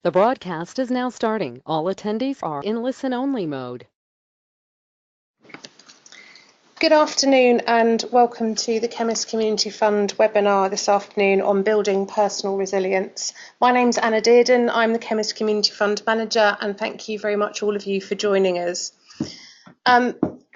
The broadcast is now starting. All attendees are in listen-only mode. Good afternoon and welcome to the Chemists Community Fund webinar this afternoon on building personal resilience. My name's Anna Dearden, I'm the Chemists Community Fund manager, and thank you very much all of you for joining us.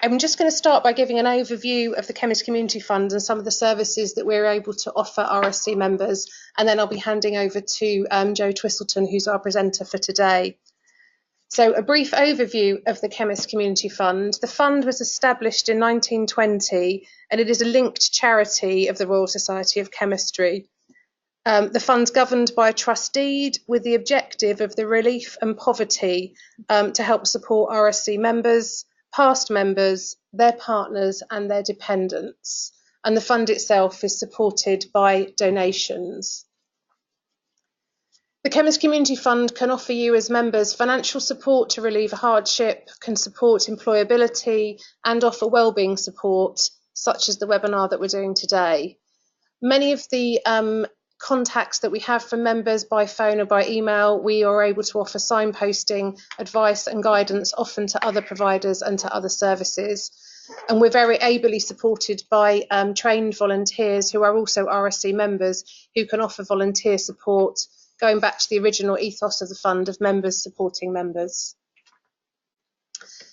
I'm just going to start by giving an overview of the Chemists Community Fund and some of the services that we're able to offer RSC members, and then I'll be handing over to Jo Twiselton, who's our presenter for today. So a brief overview of the Chemists Community Fund. The fund was established in 1920 and it is a linked charity of the Royal Society of Chemistry. The fund's governed by a trust deed with the objective of the relief and poverty to help support RSC members, past members, their partners and their dependents. And the fund itself is supported by donations. The Chemists Community Fund can offer you as members financial support to relieve a hardship, can support employability and offer wellbeing support, such as the webinar that we're doing today. Many of the contacts that we have from members by phone or by email, we are able to offer signposting, advice and guidance often to other providers and to other services. And we're very ably supported by trained volunteers who are also RSC members who can offer volunteer support, going back to the original ethos of the fund of members supporting members.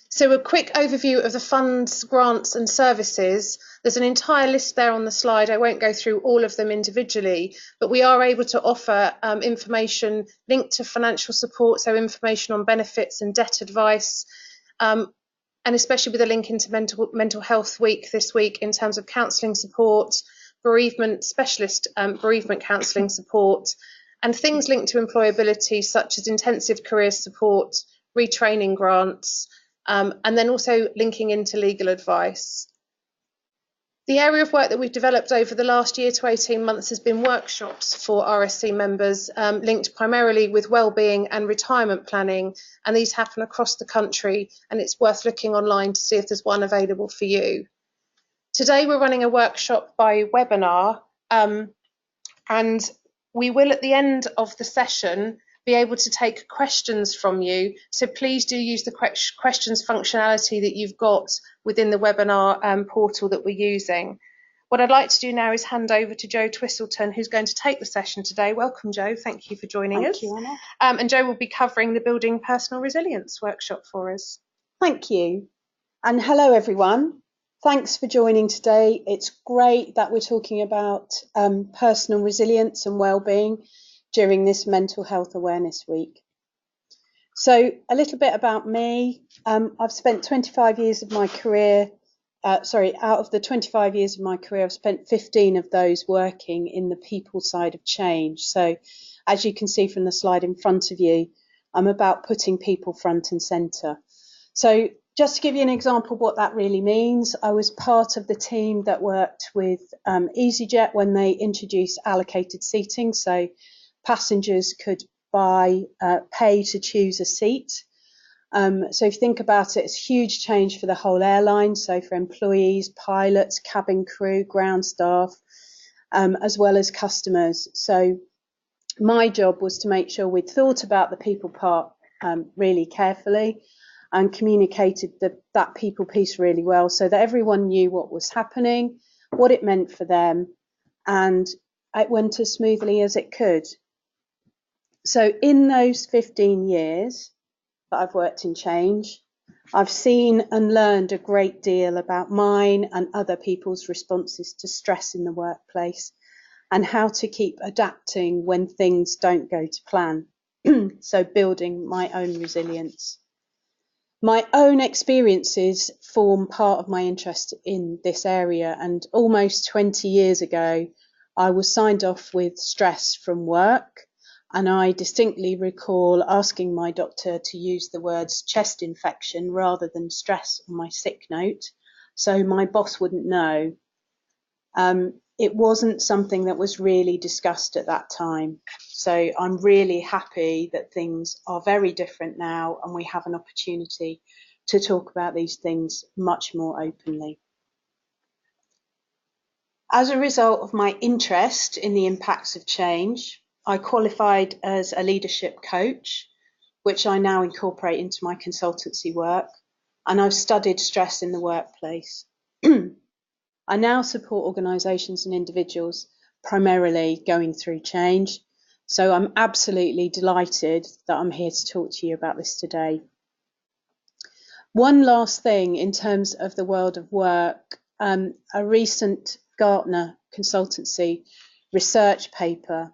So a quick overview of the fund's grants and services. There's an entire list there on the slide. I won't go through all of them individually, but we are able to offer information linked to financial support, so information on benefits and debt advice, and especially with a link into Mental Health Week this week in terms of counselling support, bereavement specialist bereavement counselling support, and things linked to employability such as intensive career support, retraining grants, and then also linking into legal advice. The area of work that we've developed over the last year to 18 months has been workshops for RSC members linked primarily with wellbeing and retirement planning, and these happen across the country, and it's worth looking online to see if there's one available for you. Today we're running a workshop by webinar, and we will, at the end of the session, be able to take questions from you. So please do use the questions functionality that you've got within the webinar portal that we're using. What I'd like to do now is hand over to Jo Twiselton, who's going to take the session today. Welcome, Jo. Thank you for joining us. Thank you, Anna. And Jo will be covering the Building Personal Resilience workshop for us. Thank you. And hello, everyone. Thanks for joining today. It's great that we're talking about personal resilience and wellbeing during this Mental Health Awareness Week. So a little bit about me. I've spent 25 years of my career, out of the 25 years of my career, I've spent 15 of those working in the people side of change. So as you can see from the slide in front of you, I'm about putting people front and centre. So just to give you an example of what that really means, I was part of the team that worked with EasyJet when they introduced allocated seating. So passengers could pay to choose a seat. So if you think about it, it's a huge change for the whole airline. So for employees, pilots, cabin crew, ground staff, as well as customers. So my job was to make sure we'd thought about the people part really carefully and communicated that people piece really well so that everyone knew what was happening, what it meant for them, and it went as smoothly as it could. So in those 15 years that I've worked in change, I've seen and learned a great deal about mine and other people's responses to stress in the workplace and how to keep adapting when things don't go to plan. So building my own resilience. My own experiences form part of my interest in this area, and almost 20 years ago I was signed off with stress from work, and I distinctly recall asking my doctor to use the words chest infection rather than stress on my sick note so my boss wouldn't know. It wasn't something that was really discussed at that time. So I'm really happy that things are very different now and we have an opportunity to talk about these things much more openly. As a result of my interest in the impacts of change, I qualified as a leadership coach, which I now incorporate into my consultancy work, and I've studied stress in the workplace. I now support organisations and individuals primarily going through change. So I'm absolutely delighted that I'm here to talk to you about this today. One last thing in terms of the world of work, a recent Gartner consultancy research paper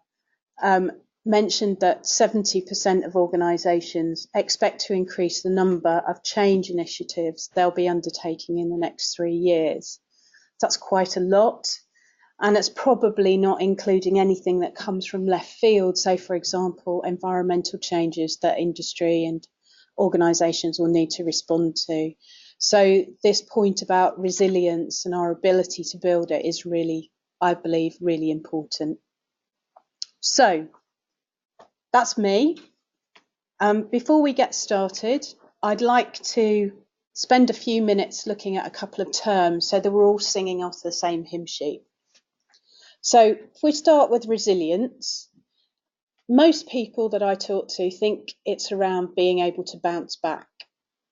mentioned that 70% of organisations expect to increase the number of change initiatives they'll be undertaking in the next 3 years. That's quite a lot, and it's probably not including anything that comes from left field, say for example environmental changes that industry and organisations will need to respond to. So this point about resilience and our ability to build it is really, I believe, really important. So that's me. Before we get started, I'd like to spend a few minutes looking at a couple of terms so that we're all singing off the same hymn sheet. So if we start with resilience, most people that I talk to think it's around being able to bounce back.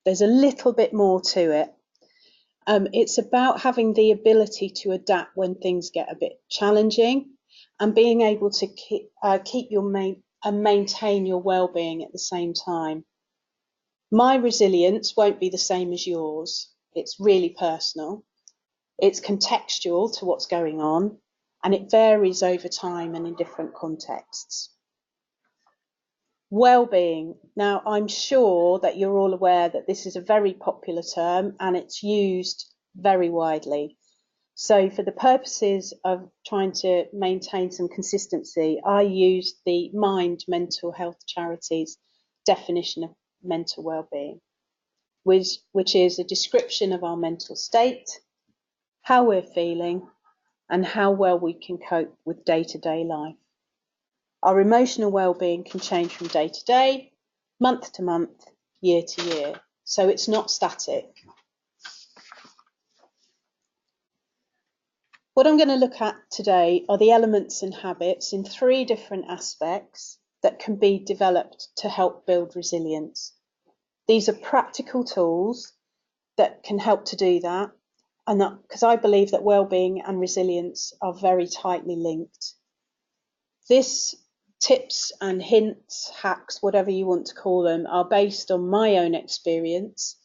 There's a little bit more to it. It's about having the ability to adapt when things get a bit challenging and being able to keep your and maintain your well-being at the same time. My resilience won't be the same as yours. It's really personal. It's contextual to what's going on, and it varies over time and in different contexts. Well-being. Now, I'm sure that you're all aware that this is a very popular term and it's used very widely. So for the purposes of trying to maintain some consistency, I used the Mind Mental Health Charity's definition of mental well-being, which is a description of our mental state, how we're feeling, and how well we can cope with day-to-day life. Our emotional well-being can change from day to day, month to month, year to year, so it's not static. What I'm going to look at today are the elements and habits in 3 different aspects that can be developed to help build resilience. These are practical tools that can help to do that, and that because I believe that well-being and resilience are very tightly linked. This tips and hints, hacks, whatever you want to call them, are based on my own experience,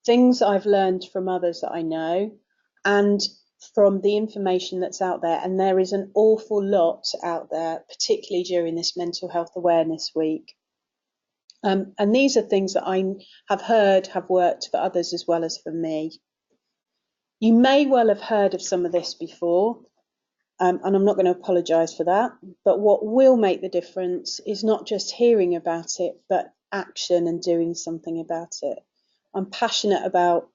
things I've learned from others that I know, and from the information that's out there. And there is an awful lot out there, particularly during this Mental Health Awareness Week. And these are things that I have heard have worked for others as well as for me. You may well have heard of some of this before, and I'm not going to apologise for that, but what will make the difference is not just hearing about it, but action and doing something about it. I'm passionate about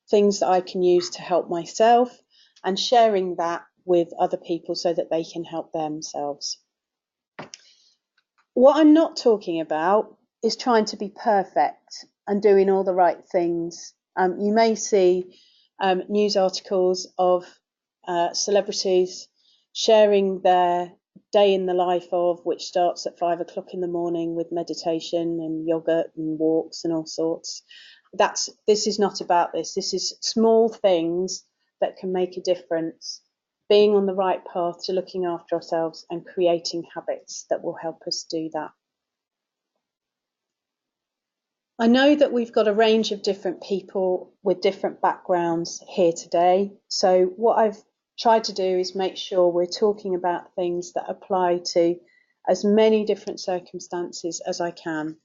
things that I can use to help myself and sharing that with other people so that they can help themselves. What I'm not talking about is trying to be perfect and doing all the right things. You may see news articles of celebrities sharing their day in the life of, which starts at 5 o'clock in the morning with meditation and yogurt and walks and all sorts. This is not about this. This is small things that can make a difference, being on the right path to looking after ourselves and creating habits that will help us do that. I know that we've got a range of different people with different backgrounds here today. So what I've tried to do is make sure we're talking about things that apply to as many different circumstances as I can.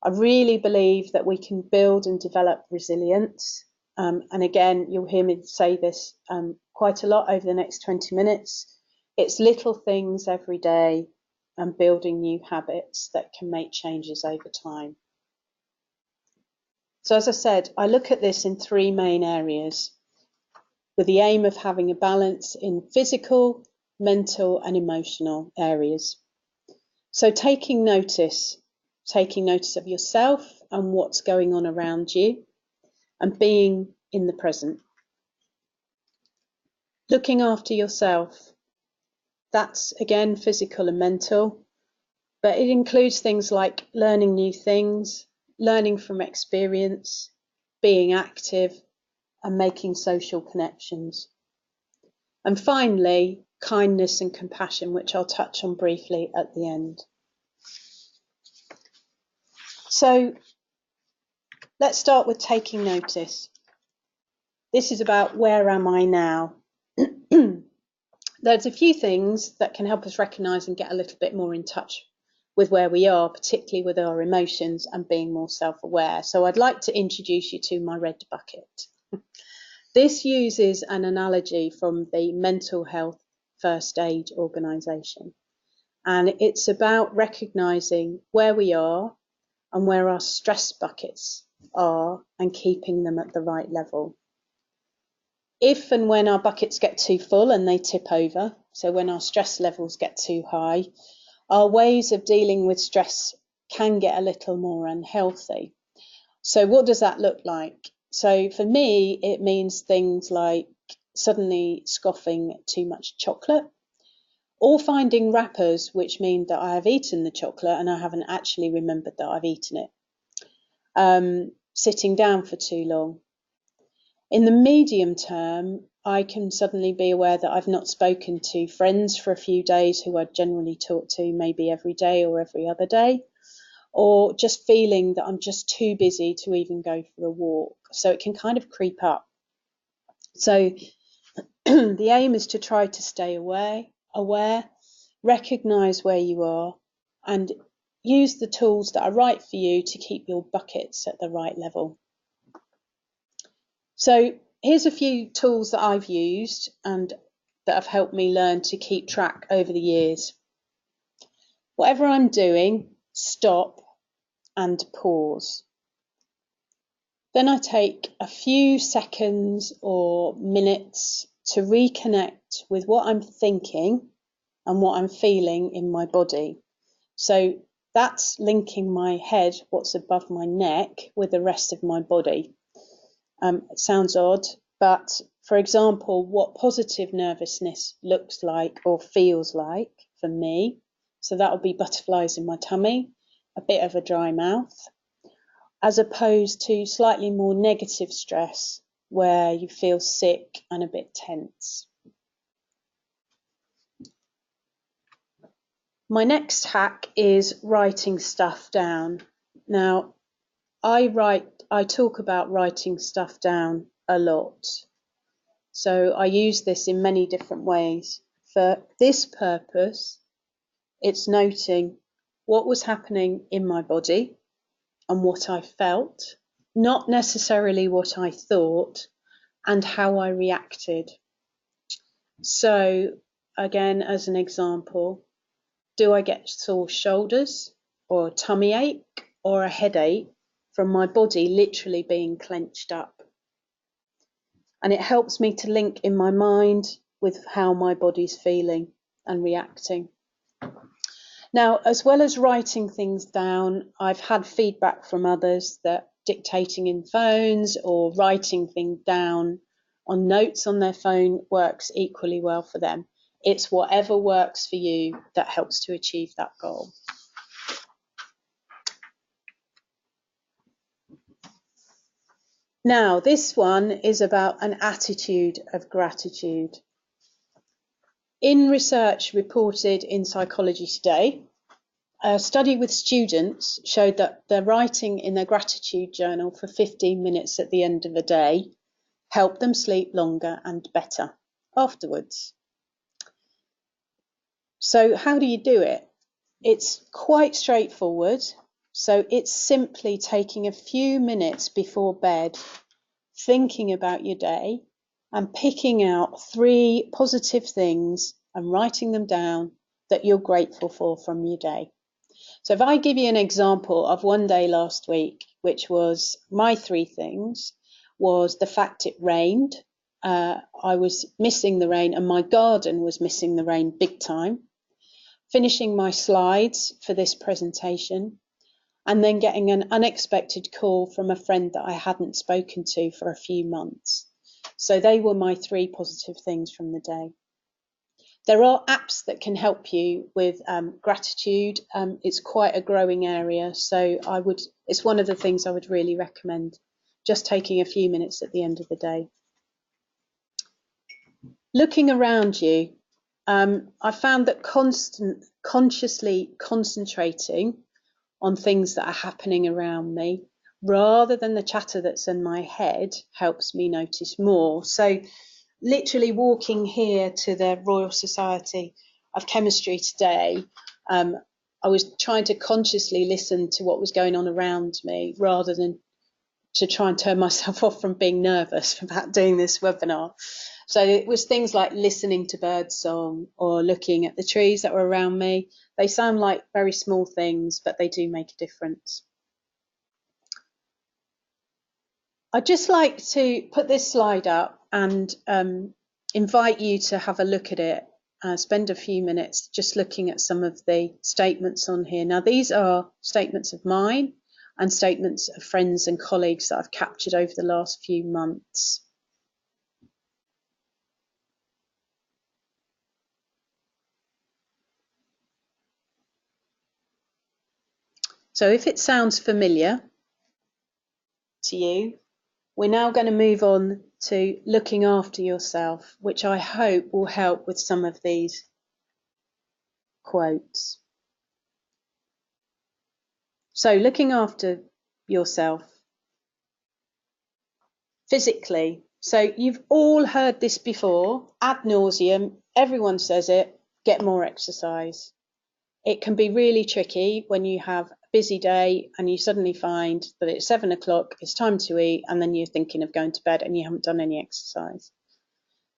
I really believe that we can build and develop resilience. And again, you'll hear me say this quite a lot over the next 20 minutes. It's little things every day and building new habits that can make changes over time. So as I said, I look at this in 3 main areas with the aim of having a balance in physical, mental and emotional areas. So taking notice of yourself and what's going on around you and being in the present. Looking after yourself. That's again physical and mental, but it includes things like learning new things, learning from experience, being active, and making social connections. And finally, kindness and compassion, which I'll touch on briefly at the end. So let's start with taking notice. This is about where am I now? There's a few things that can help us recognise and get a little bit more in touch with where we are, particularly with our emotions and being more self-aware. So I'd like to introduce you to my red bucket. This uses an analogy from the Mental Health First Aid organisation. And it's about recognising where we are and where our stress buckets are and keeping them at the right level. If and when our buckets get too full and they tip over, so when our stress levels get too high, our ways of dealing with stress can get a little more unhealthy. So what does that look like? So for me, it means things like suddenly scoffing too much chocolate, or finding wrappers which mean that I have eaten the chocolate and I haven't actually remembered that I've eaten it. Sitting down for too long. In the medium term, I can suddenly be aware that I've not spoken to friends for a few days who I generally talk to maybe every day or every other day, or just feeling that I'm just too busy to even go for a walk. So it can kind of creep up. So the aim is to try to stay aware, recognise where you are, and use the tools that are right for you to keep your buckets at the right level. So here's a few tools that I've used and that have helped me learn to keep track over the years. Whatever I'm doing, stop and pause. Then I take a few seconds or minutes to reconnect with what I'm thinking and what I'm feeling in my body. So that's linking my head, what's above my neck, with the rest of my body. It sounds odd, but for example, what positive nervousness looks like or feels like for me. So that will be butterflies in my tummy, a bit of a dry mouth, as opposed to slightly more negative stress where you feel sick and a bit tense. My next hack is writing stuff down. Now, I talk about writing stuff down a lot. So I use this in many different ways. For this purpose, it's noting what was happening in my body and what I felt, not necessarily what I thought, and how I reacted. So again, as an example, do I get sore shoulders or a tummy ache or a headache from my body literally being clenched up? And it helps me to link in my mind with how my body's feeling and reacting. Now, as well as writing things down, I've had feedback from others that dictating in phones or writing things down on notes on their phone works equally well for them. It's whatever works for you that helps to achieve that goal. Now, this one is about an attitude of gratitude. In research reported in Psychology Today, a study with students showed that their writing in their gratitude journal for 15 minutes at the end of the day helped them sleep longer and better afterwards. So how do you do it? It's quite straightforward. So it's simply taking a few minutes before bed, thinking about your day and picking out 3 positive things and writing them down that you're grateful for from your day. So if I give you an example of one day last week, which was my 3 things, was the fact it rained. I was missing the rain and my garden was missing the rain big time. Finishing my slides for this presentation and then getting an unexpected call from a friend that I hadn't spoken to for a few months. So they were my 3 positive things from the day. There are apps that can help you with gratitude. It's quite a growing area, so it's one of the things I would really recommend, just taking a few minutes at the end of the day. Looking around you, I found that consciously concentrating on things that are happening around me rather than the chatter that's in my head helps me notice more. So literally walking here to the Royal Society of Chemistry today, I was trying to consciously listen to what was going on around me rather than to try and turn myself off from being nervous about doing this webinar. So it was things like listening to birdsong or looking at the trees that were around me. They sound like very small things, but they do make a difference. I'd just like to put this slide up and invite you to have a look at it. Spend a few minutes just looking at some of the statements on here. Now, these are statements of mine and statements of friends and colleagues that I've captured over the last few months. So if it sounds familiar to you, we're now going to move on to looking after yourself, which I hope will help with some of these quotes. So looking after yourself physically. So you've all heard this before, ad nauseum, everyone says it, get more exercise. It can be really tricky when you have a busy day and you suddenly find that it's 7 o'clock, it's time to eat, and then you're thinking of going to bed and you haven't done any exercise.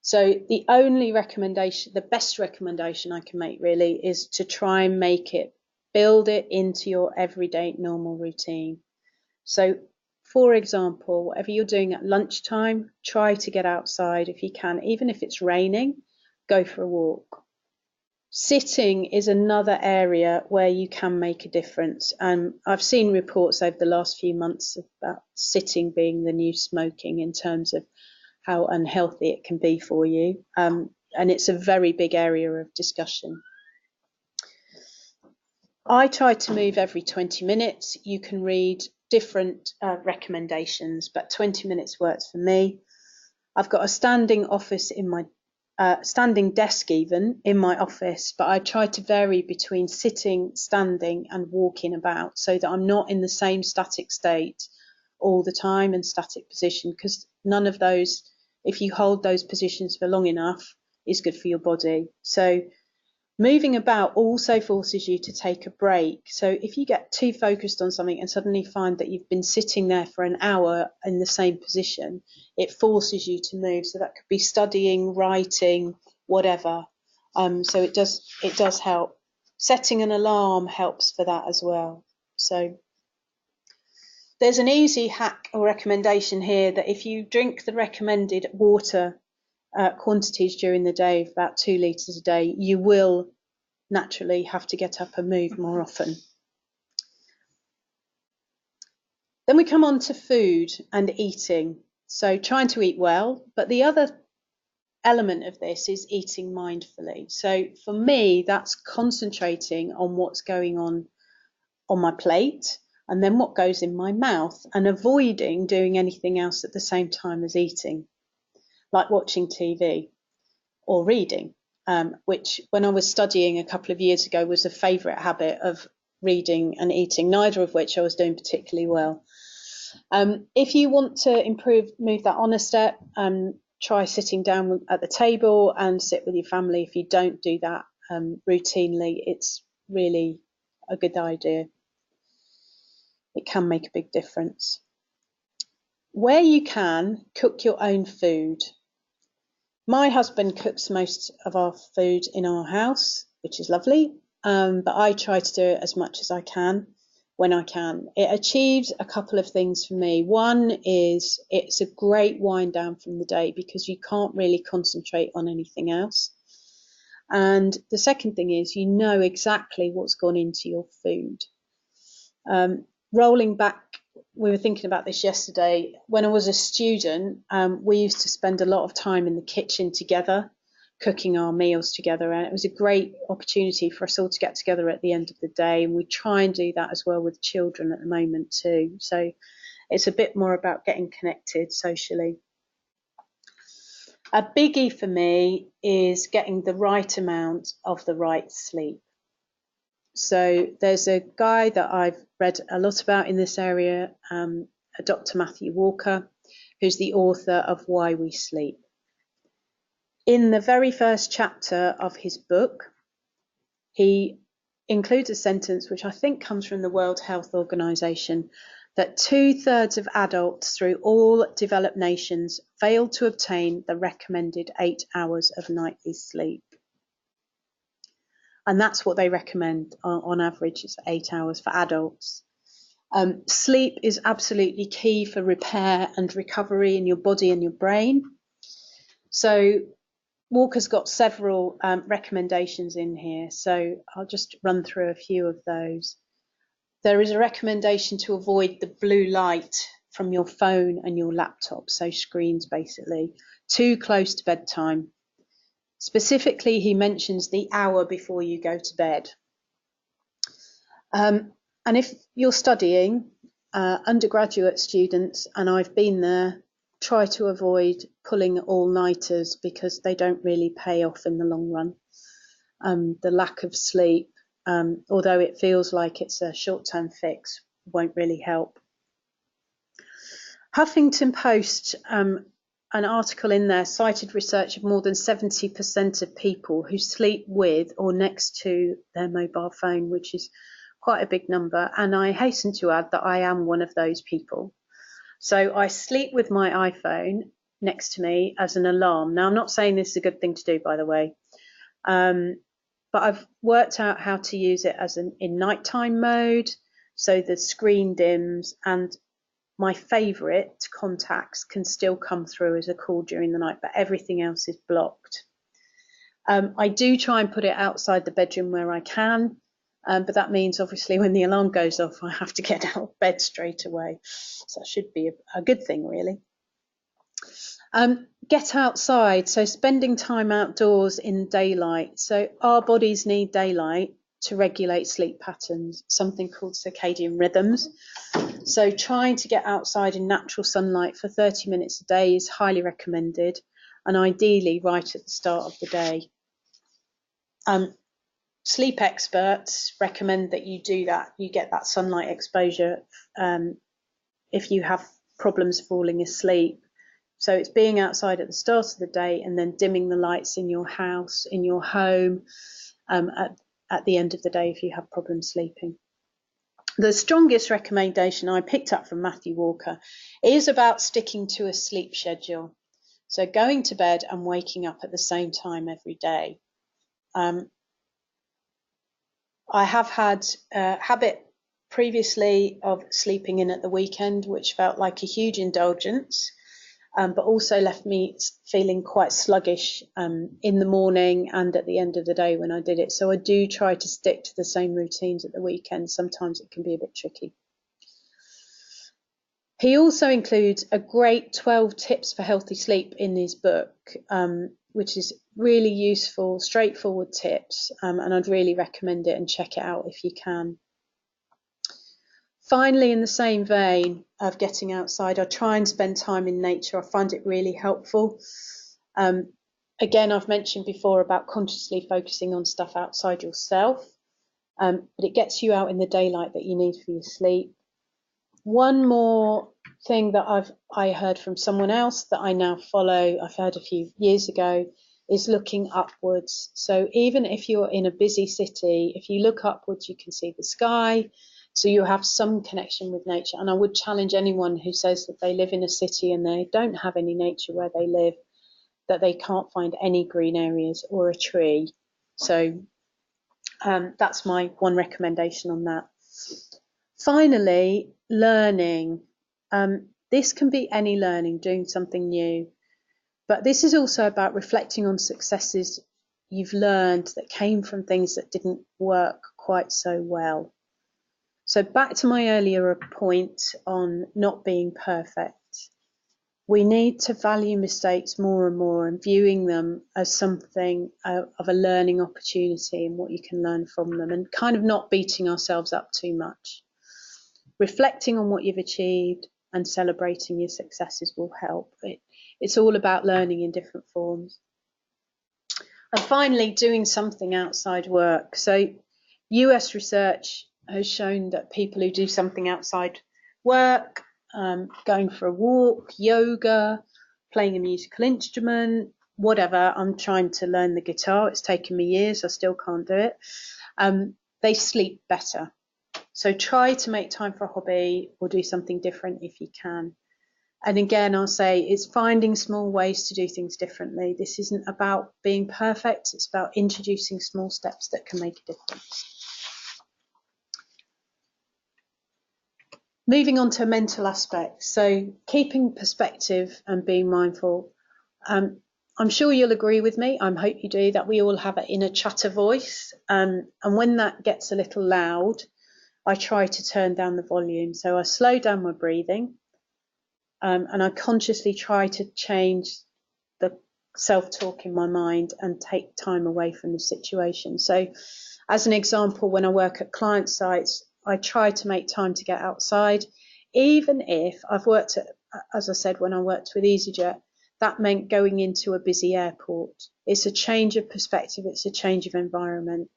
So the only recommendation, the best recommendation I can make really is to try and build it into your everyday normal routine. So for example, whatever you're doing at lunchtime, try to get outside if you can, even if it's raining, go for a walk. Sitting is another area where you can make a difference. I've seen reports over the last few months about sitting being the new smoking in terms of how unhealthy it can be for you. And it's a very big area of discussion. I try to move every 20 minutes. You can read different recommendations, but 20 minutes works for me. I've got a standing office in my standing desk even in my office, but I try to vary between sitting, standing and walking about so that I'm not in the same static state all the time and static position, because none of those, if you hold those positions for long enough, is good for your body. So moving about also forces you to take a break. So if you get too focused on something and suddenly find that you've been sitting there for an hour in the same position, it forces you to move. So that could be studying, writing, whatever. So it does help. Setting an alarm helps for that as well. So there's an easy hack or recommendation here that if you drink the recommended water quantities during the day, about 2 litres a day, you will naturally have to get up and move more often. Then we come on to food and eating. So trying to eat well, but the other element of this is eating mindfully. So for me, that's concentrating on what's going on my plate and then what goes in my mouth, and avoiding doing anything else at the same time as eating, like watching TV or reading, which when I was studying a couple of years ago was a favourite habit of reading and eating, neither of which I was doing particularly well. If you want to move that on a step, try sitting down at the table and sit with your family. If you don't do that routinely, it's really a good idea. It can make a big difference. Where you can, cook your own food. My husband cooks most of our food in our house, which is lovely, but I try to do it as much as I can when I can. It achieves a couple of things for me. One is it's a great wind down from the day because you can't really concentrate on anything else. And the second thing is you know exactly what's gone into your food. Rolling back, we were thinking about this yesterday. When I was a student, we used to spend a lot of time in the kitchen together cooking our meals together, and it was a great opportunity for us all to get together at the end of the day, and we try and do that as well with children at the moment too. So it's a bit more about getting connected socially. A biggie for me is getting the right amount of the right sleep. So there's a guy that I've read a lot about in this area, Dr. Matthew Walker, who's the author of Why We Sleep. In the very first chapter of his book, he includes a sentence which I think comes from the World Health Organization, that 2/3 of adults through all developed nations fail to obtain the recommended 8 hours of nightly sleep. And that's what they recommend on average, is 8 hours for adults. Sleep is absolutely key for repair and recovery in your body and your brain. So Walker's got several recommendations in here, so I'll just run through a few of those. There is a recommendation to avoid the blue light from your phone and your laptop, so screens basically, too close to bedtime. Specifically, he mentions the hour before you go to bed. And if you're studying, undergraduate students, and I've been there, try to avoid pulling all-nighters because they don't really pay off in the long run. The lack of sleep, although it feels like it's a short-term fix, won't really help. Huffington Post, an article in there, cited research of more than 70% of people who sleep with or next to their mobile phone, which is quite a big number. And I hasten to add that I am one of those people. So I sleep with my iPhone next to me as an alarm. Now, I'm not saying this is a good thing to do, by the way, but I've worked out how to use it as in nighttime mode, so the screen dims and my favourite contacts can still come through as a call during the night, but everything else is blocked. I do try and put it outside the bedroom where I can, but that means obviously when the alarm goes off, I have to get out of bed straight away. So that should be a good thing, really. Get outside, so spending time outdoors in daylight. So our bodies need daylight to regulate sleep patterns, something called circadian rhythms. So trying to get outside in natural sunlight for 30 minutes a day is highly recommended, and ideally right at the start of the day. Sleep experts recommend that you do that, you get that sunlight exposure if you have problems falling asleep. So it's being outside at the start of the day and then dimming the lights in your house, in your home, at the end of the day if you have problems sleeping. The strongest recommendation I picked up from Matthew Walker is about sticking to a sleep schedule. So going to bed and waking up at the same time every day. I have had a habit previously of sleeping in at the weekend, which felt like a huge indulgence, but also left me feeling quite sluggish in the morning and at the end of the day when I did it. So I do try to stick to the same routines at the weekend. Sometimes it can be a bit tricky. He also includes a great 12 tips for healthy sleep in his book, which is really useful, straightforward tips, and I'd really recommend it and check it out if you can. Finally, in the same vein of getting outside, I try and spend time in nature. I find it really helpful. Again, I've mentioned before about consciously focusing on stuff outside yourself, but it gets you out in the daylight that you need for your sleep. One more thing that I heard from someone else that I now follow, I've heard a few years ago, is looking upwards. So even if you're in a busy city, if you look upwards, you can see the sky. So you have some connection with nature. And I would challenge anyone who says that they live in a city and they don't have any nature where they live, that they can't find any green areas or a tree. So that's my one recommendation on that. Finally, learning. This can be any learning, doing something new. But this is also about reflecting on successes you've learned that came from things that didn't work quite so well. So back to my earlier point on not being perfect. we need to value mistakes more and more and viewing them as something of a learning opportunity and what you can learn from them, and kind of not beating ourselves up too much. Reflecting on what you've achieved and celebrating your successes will help. It's all about learning in different forms. And finally, doing something outside work. So US research has shown that people who do something outside work, going for a walk, yoga, playing a musical instrument, whatever. I'm trying to learn the guitar. It's taken me years. I still can't do it. They sleep better. So try to make time for a hobby or do something different if you can. And again, I'll say it's finding small ways to do things differently. This isn't about being perfect. It's about introducing small steps that can make a difference. Moving on to mental aspects. So keeping perspective and being mindful. I'm sure you'll agree with me, I hope you do, that we all have an inner chatter voice. And when that gets a little loud, I try to turn down the volume. So I slow down my breathing, and I consciously try to change the self-talk in my mind and take time away from the situation. So as an example, when I work at client sites, I try to make time to get outside, even if I've worked at, as I said, when I worked with EasyJet, that meant going into a busy airport. It's a change of perspective. It's a change of environment.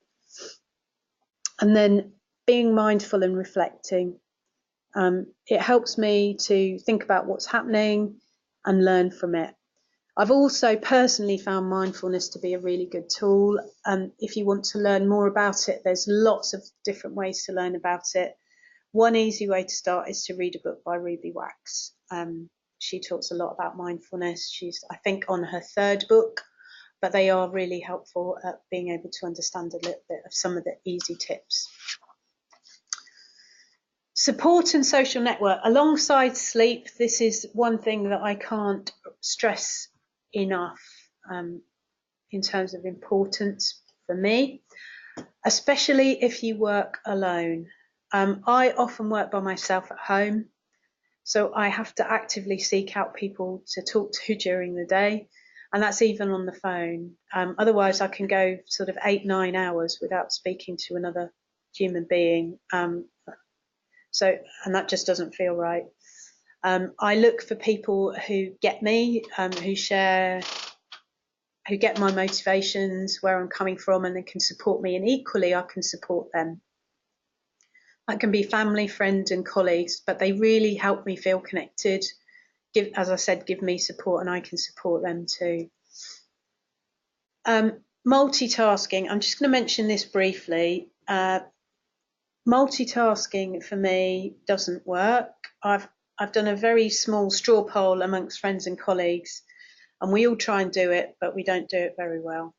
And then being mindful and reflecting. It helps me to think about what's happening and learn from it. I've also personally found mindfulness to be a really good tool. If you want to learn more about it, there's lots of different ways to learn about it. One easy way to start is to read a book by Ruby Wax. She talks a lot about mindfulness. She's, I think, on her third book, but they are really helpful at being able to understand a little bit of some of the easy tips. Support and social network. Alongside sleep, this is one thing that I can't stress enough in terms of importance for me, especially if you work alone. I often work by myself at home, so I have to actively seek out people to talk to during the day, and that's even on the phone. Otherwise, I can go sort of 8-9 hours without speaking to another human being. And that just doesn't feel right. I look for people who get me, who get my motivations, where I'm coming from, and they can support me, and equally I can support them. That can be family, friends and colleagues, but they really help me feel connected. As I said, give me support and I can support them too. Multitasking, I'm just going to mention this briefly. Multitasking for me doesn't work. I've done a very small straw poll amongst friends and colleagues, and we all try and do it, but we don't do it very well.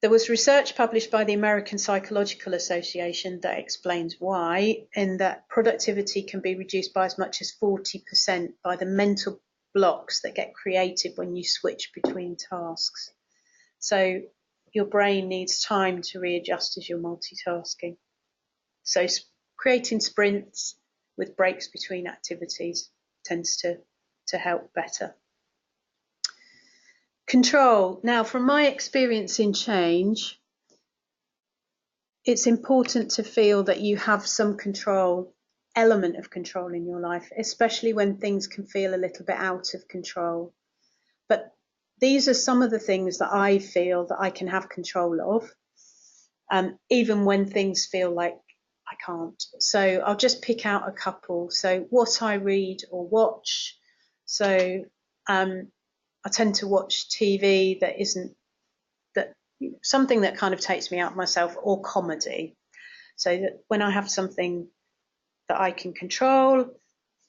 There was research published by the American Psychological Association that explains why, in that productivity can be reduced by as much as 40% by the mental blocks that get created when you switch between tasks. So your brain needs time to readjust as you're multitasking. So creating sprints with breaks between activities tends to help better. Control. Now, from my experience in change, it's important to feel that you have some element of control in your life, especially when things can feel a little bit out of control. But these are some of the things that I feel that I can have control of, even when things feel like I can't. So I'll just pick out a couple. So what I read or watch. So I tend to watch TV that isn't something that kind of takes me out of myself, or comedy. So that when I have something that I can control,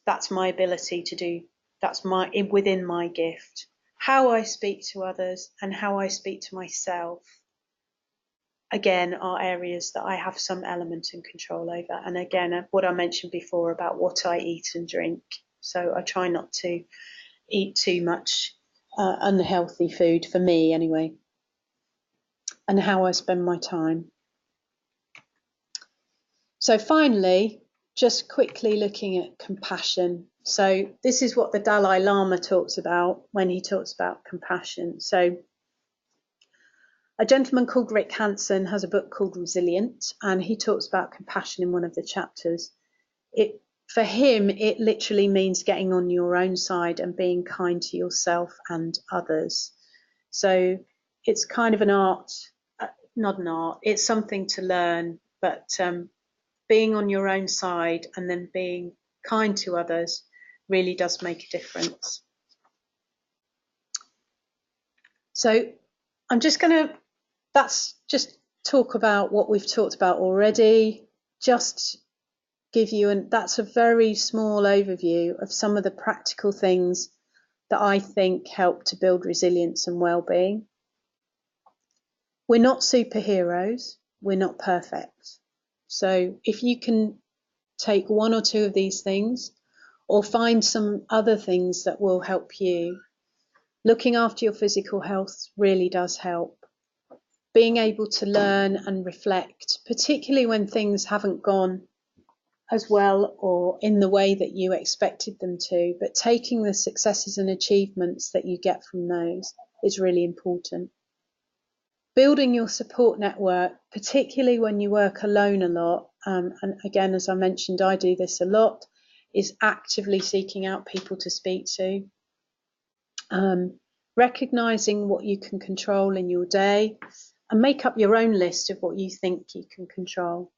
that's my ability to do, that's within my gift. How I speak to others and how I speak to myself, again, are areas that I have some element in control over. And again, what I mentioned before about what I eat and drink. So I try not to eat too much unhealthy food, for me anyway, and how I spend my time. So finally, just quickly looking at compassion. So this is what the Dalai Lama talks about when he talks about compassion. So a gentleman called Rick Hanson has a book called Resilient, and he talks about compassion in one of the chapters. For him, it literally means getting on your own side and being kind to yourself and others. So it's kind of an art, not an art, it's something to learn, but being on your own side and then being kind to others really does make a difference. So I'm just going to, that's just talk about what we've talked about already, just give you, and that's a very small overview of some of the practical things that I think help to build resilience and well-being. We're not superheroes, we're not perfect. So if you can take one or two of these things or find some other things that will help you, looking after your physical health really does help. Being able to learn and reflect, particularly when things haven't gone as well or in the way that you expected them to, but taking the successes and achievements that you get from those is really important. Building your support network, particularly when you work alone a lot, and again, as I mentioned, I do this a lot, is actively seeking out people to speak to. Recognising what you can control in your day and make up your own list of what you think you can control.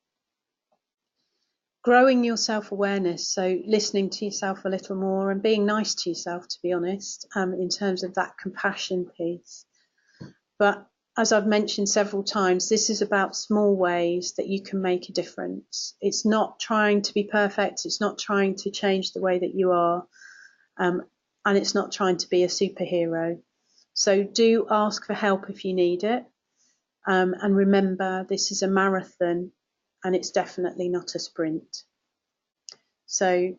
Growing your self-awareness, so listening to yourself a little more and being nice to yourself, to be honest, in terms of that compassion piece. But as I've mentioned several times, this is about small ways that you can make a difference. It's not trying to be perfect. It's not trying to change the way that you are. And it's not trying to be a superhero. So do ask for help if you need it. And remember, this is a marathon and it's definitely not a sprint. So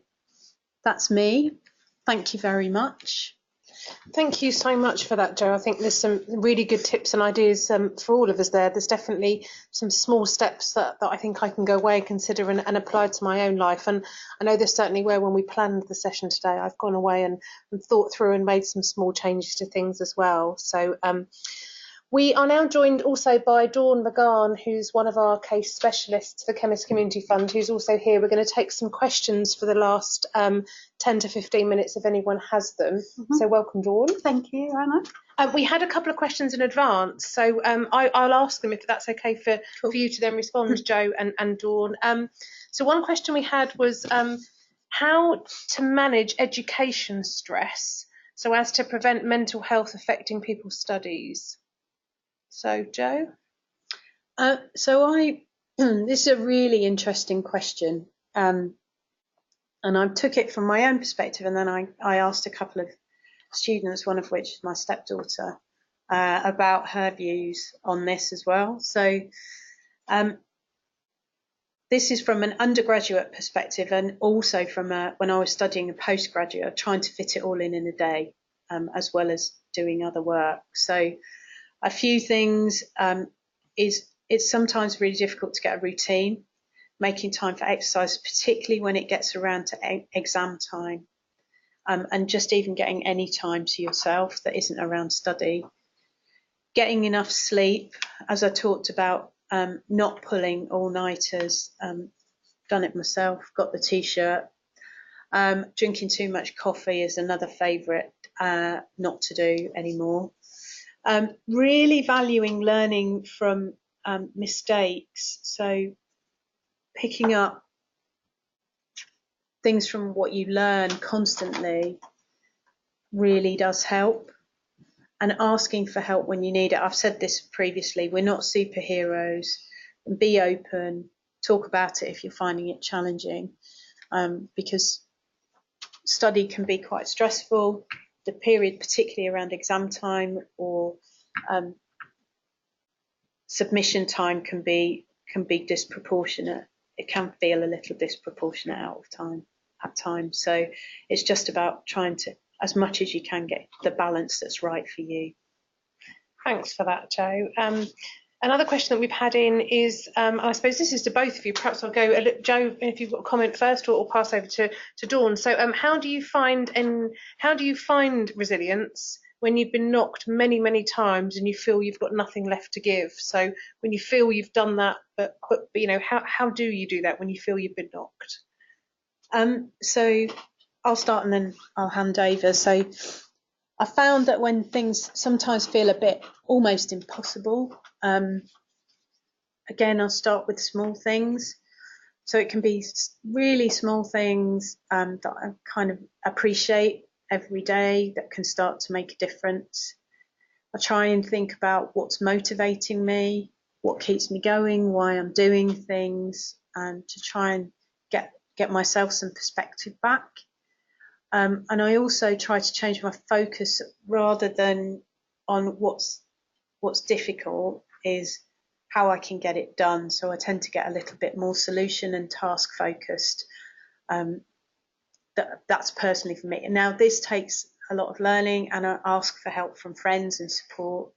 that's me. Thank you very much. Thank you so much for that, Jo. I think there's some really good tips and ideas for all of us there. There's definitely some small steps that I think I can go away, consider and apply to my own life. And I know there's certainly where when we planned the session today, I've gone away and thought through and made some small changes to things as well. So we are now joined also by Dawn McGahn, who's one of our case specialists for Chemists Community Fund, who's also here. We're going to take some questions for the last 10 to 15 minutes if anyone has them. So welcome, Dawn. Thank you, Anna. We had a couple of questions in advance, so I'll ask them if that's okay for you to then respond, Jo and Dawn. So one question we had was how to manage education stress so as to prevent mental health affecting people's studies. So, Jo? This is a really interesting question. And I took it from my own perspective, and then I asked a couple of students, one of which is my stepdaughter, about her views on this as well. So this is from an undergraduate perspective, and also from when I was studying a postgraduate, trying to fit it all in a day, as well as doing other work. So a few things it's sometimes really difficult to get a routine, making time for exercise, particularly when it gets around to exam time, and just even getting any time to yourself that isn't around study. Getting enough sleep, as I talked about, not pulling all-nighters, done it myself, got the t-shirt. Drinking too much coffee is another favourite not to do anymore. Really valuing learning from mistakes, so picking up things from what you learn constantly really does help, and asking for help when you need it. I've said this previously, we're not superheroes. Be open, talk about it if you're finding it challenging, because study can be quite stressful. The period, particularly around exam time or submission time, can be disproportionate. It can feel a little disproportionate out of time at times. So it's just about trying to, as much as you can, get the balance that's right for you. Thanks for that, Jo. Another question that we've had in is, I suppose this is to both of you. Perhaps I'll go, Joe, if you've got a comment first, or pass over to Dawn. So, how do you find resilience when you've been knocked many, many times and you feel you've got nothing left to give? So, when you feel you've done that, but how do you do that when you feel you've been knocked? So I'll start and then I'll hand over. So I found that when things sometimes feel a bit almost impossible, again, I'll start with small things. So it can be really small things that I kind of appreciate every day that can start to make a difference. I try and think about what's motivating me, what keeps me going, why I'm doing things, and to try and get myself some perspective back. And I also try to change my focus rather than on what's difficult, is how I can get it done. So I tend to get a little bit more solution and task focused. That's personally for me. And now this takes a lot of learning, and I ask for help from friends and support.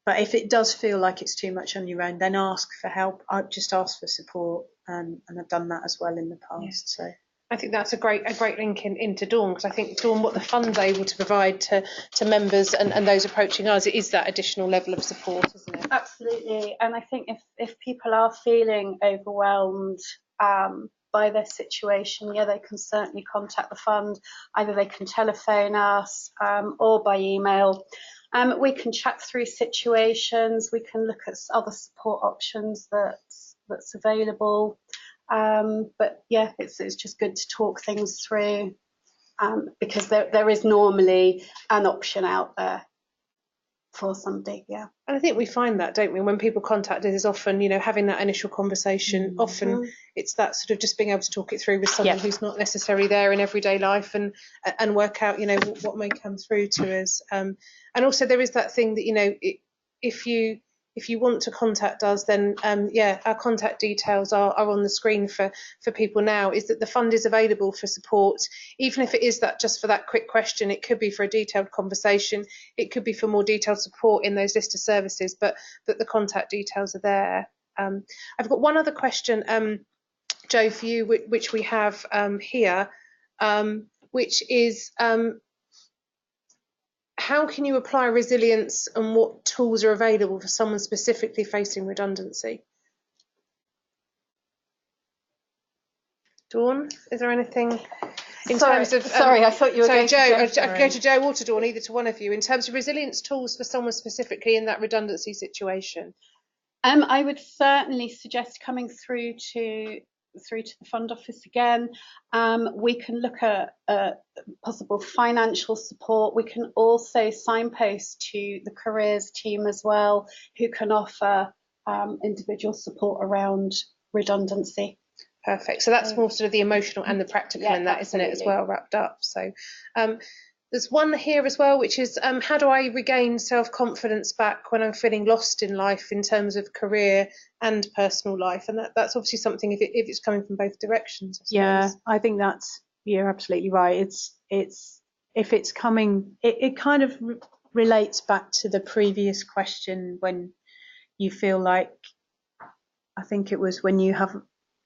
But if it does feel like it's too much on your own, then ask for help. I just ask for support, and I've done that as well in the past. So I think that's a great link into Dawn, because I think, Dawn, what the fund's able to provide to members and those approaching us, it is that additional level of support, isn't it? Absolutely. And I think if people are feeling overwhelmed by their situation, yeah, they can certainly contact the fund. Either they can telephone us or by email. We can chat through situations. We can look at other support options that's available. But yeah, it's just good to talk things through, because there is normally an option out there for somebody. Yeah. And I think we find that, don't we, when people contact us, is often, having that initial conversation. Mm-hmm. Often it's that sort of just being able to talk it through with someone who's not necessarily there in everyday life, and work out, what may come through to us. And also there is that thing that, if you want to contact us, then our contact details are on the screen for people now. Is that the fund is available for support, even if it is that just for that quick question. It could be for a detailed conversation, it could be for more detailed support in those list of services, but the contact details are there. I've got one other question, Joe, for you, which we have here, which is, how can you apply resilience, and what tools are available for someone specifically facing redundancy? Dawn, is there anything in terms of... sorry, I thought you were going Joe, to I could go to Joe or to Dawn, either to one of you, in terms of resilience tools for someone specifically in that redundancy situation. I would certainly suggest coming through to the fund office again. We can look at possible financial support. We can also signpost to the careers team as well, who can offer individual support around redundancy. Perfect. So that's more sort of the emotional and the practical in that, absolutely. Isn't it, as well, wrapped up? So there's one here as well, which is, how do I regain self-confidence back when I'm feeling lost in life in terms of career and personal life? And that's obviously something, if it's coming from both directions, I suppose. Yeah, I think you're absolutely right. It's if it's coming, it kind of relates back to the previous question, when you feel like, I think it was when you have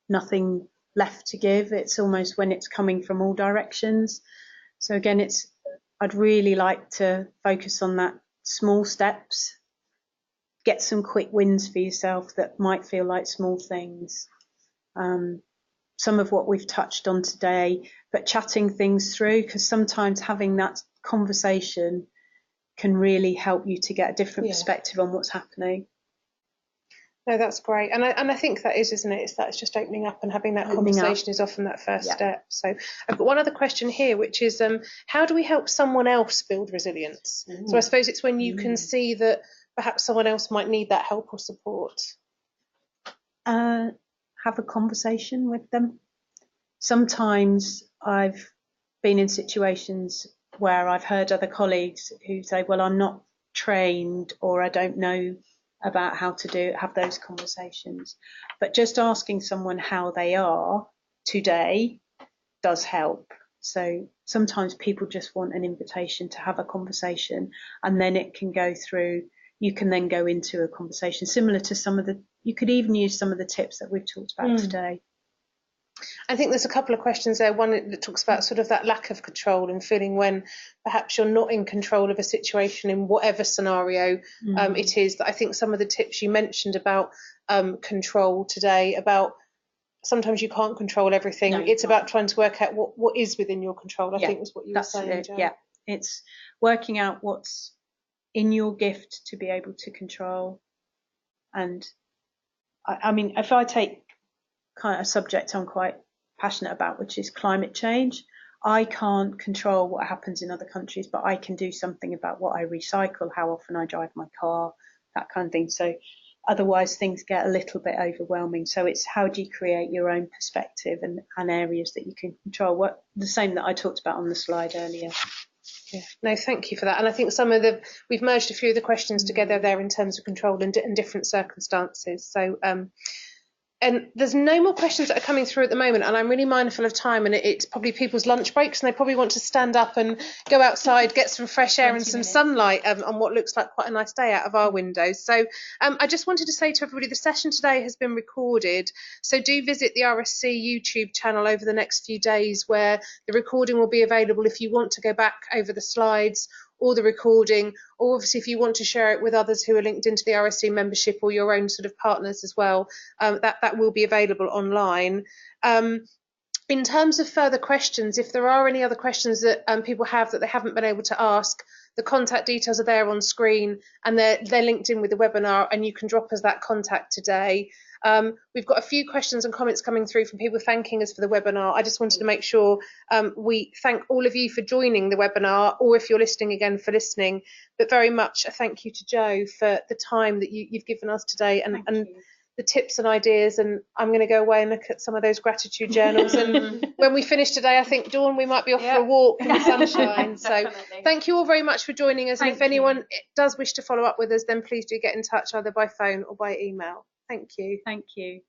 nothing left to give. It's almost when it's coming from all directions. So again, I'd really like to focus on that small steps, get some quick wins for yourself that might feel like small things. Some of what we've touched on today, but chatting things through, because sometimes having that conversation can really help you to get a different perspective on what's happening. No, that's great. And I think that is, isn't it? It's just opening up, and having that conversation is often that first step. So I've got one other question here, which is, how do we help someone else build resilience? So I suppose it's when you can see that perhaps someone else might need that help or support. Have a conversation with them. Sometimes I've been in situations where I've heard other colleagues who say, well, I'm not trained, or I don't know about how to have those conversations. But just asking someone how they are today does help. So sometimes people just want an invitation to have a conversation, and then it can go through, you can then go into a conversation similar to you could even use some of the tips that we've talked about today. I think there's a couple of questions there. One that talks about sort of that lack of control and feeling when perhaps you're not in control of a situation in whatever scenario it is. That I think some of the tips you mentioned about control today, about sometimes you can't control everything. No, it's about trying to work out what is within your control. I think was what you were saying, Jo. Yeah, it's working out what's in your gift to be able to control. And I mean, if I take kind of a subject I'm quite passionate about, which is climate change, I can't control what happens in other countries, but I can do something about what I recycle, how often I drive my car, that kind of thing. So otherwise things get a little bit overwhelming. So it's how do you create your own perspective and areas that you can control, the same that I talked about on the slide earlier. Yeah, no, thank you for that. And I think we've merged a few of the questions together there in terms of control and different circumstances. So and there's no more questions that are coming through at the moment, and I'm really mindful of time, and it's probably people's lunch breaks and they probably want to stand up and go outside, get some fresh air and some sunlight on what looks like quite a nice day out of our windows. So I just wanted to say to everybody, the session today has been recorded, so do visit the RSC YouTube channel over the next few days, where the recording will be available if you want to go back over the slides or the recording, or obviously if you want to share it with others who are linked into the RSC membership or your own sort of partners as well, that will be available online. In terms of further questions, if there are any other questions that people have that they haven't been able to ask, the contact details are there on screen, and they're linked in with the webinar, and you can drop us that contact today. We've got a few questions and comments coming through from people thanking us for the webinar. I just wanted to make sure we thank all of you for joining the webinar, or if you're listening again, for listening, but very much a thank you to Jo for the time that you've given us today, and the tips and ideas. And I'm going to go away and look at some of those gratitude journals, and when we finish today, I think, Dawn, we might be off for a walk in the sunshine. So thank you all very much for joining us. And if anyone does wish to follow up with us, then please do get in touch either by phone or by email. Thank you. Thank you.